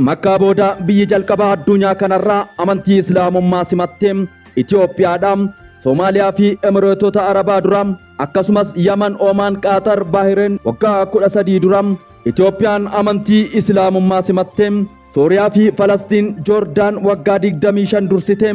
Makkaa booda biyyi jalqabaa addunyaa kanarraa amantii Islaamummaa simattee Itoophiyaadhaan Soomaaliyaa fi Emireetota Arabaa dura akkasumas Yaman, Oomaan, Qaatar, Baahireen waggaa 13 dura Itoophiyaan amantii Islaamummaa simattee Sooriyaa fi Falastiin, Joordaan waggaa 25 dursitee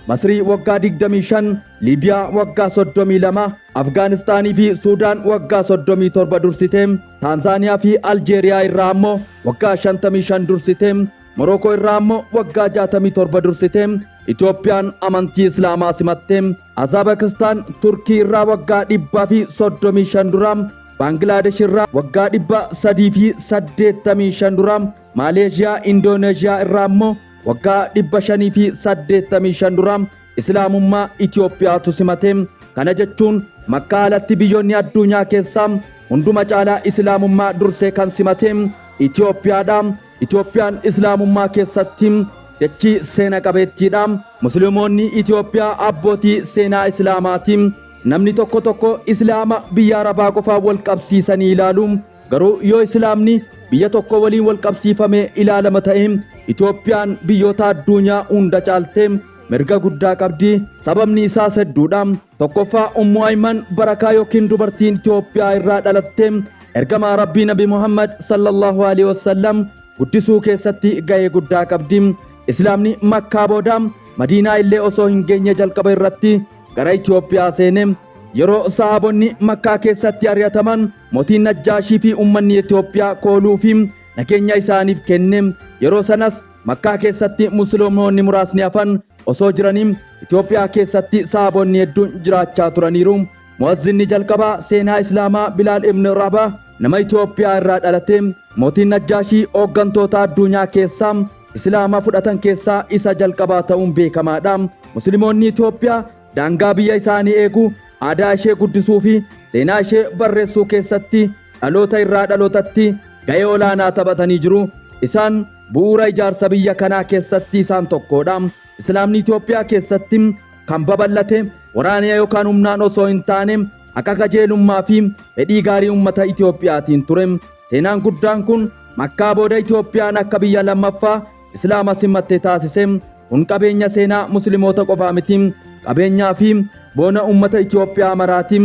Masrii waggaa 25, Liibiyaa waggaa 32, Afgaanistaanii fi Suudaan waggaa 37 dursitee Taanzaaniyaa fi Aljeeriyaa irraa ammoo waggaa 55 dursitee Morookoo irraa ammoo waggaa 67 dursitee Itoophiyaan amantii Islaamaa simattee Azabakistaan Turkii irraa waggaa 135 dura Baangilaadesh irraa waggaa 385 dura Maaleeshiyaa Indooneeshiyaa irraa ammoo waggaa 585 dura Islaamummaa Itoophiyaatu simatee kana jechuun Makkaa alatti biyyoonni addunyaa keessaa hunduma caalaa Islaamummaa dursee kan simatee Itoophiyaadha. Itoophiyaan Islaamummaa keessatti dachii seena qabeettiidha. Musliimoonni Itoophiyaa abbootii seenaa Islaamaati. Namni tokko Islaama biyya Arabaa qofaa wal qabsiisanii ilaalu. Garuu yoo Islaamni biyya tokko waliin wal qabsiifamee ilaalama ta'e Itoophiyaan biyyoota addunyaa hunda caaltee mirga guddaa qabdi. Sababni isaas hedduudha. Tokkoffaa Ummu Ayman barakaa yookiin dubartiin Itoophiyaa irraa dhalattee ergamaa Rabbii Nabi Muhammad sallallahu alaihi wasallam guddisuu keessatti gahee guddaa qabdi. Islaamni Makkaa booda Madiinaa illee osoo hin geenye jalqaba irratti gara Itoophiyaa seene. Yeroo sahaabonni Makkaa keessatti ari'ataman mootiin Najjaashii fi uummanni Itoophiyaa kooluu fi nageenya isaaniif kenne. Yeroo sanas Makkaa keessatti musliimoonni muraasni hafan osoo jiranii Itoophiyaa keessatti sahaabonni hedduun jiraachaa turaniiru. Muazzinni jalqabaa seenaa Islaamaa Bilaal ibn Rabah nama Itoophiyaa irraa dhalate. Mootiin Najjaashii hooggantoota addunyaa keessaa Islaama fudhatan keessaa isa jalqabaa ta'uun beekamaadha. Musliimoonni Itoophiyaa daangaa biyya isaanii eeguu, aadaa ishee guddisuu fi seenaa ishee barreessuu keessatti dhaloota irraa dhalootatti gahee olaanaa taphatanii jiru. Isaan bu'uura ijaarsa biyya kanaa keessatti isaan tokkodha. Islaamni Itoophiyaa keessatti kan babal'ate waraana yookaan humnaan osoo hin taane akka qajeelummaa fi fedhii gaarii uummata Itoophiyaatiin ture. Seenaan guddaan kun Makkaa booda Itoophiyaan akka biyya lammaffaa Islaama simatte taasise. Kun qabeenya seenaa musliimoota qofaa miti, qabeenyaa fi boona uummata Itoophiyaa maraati.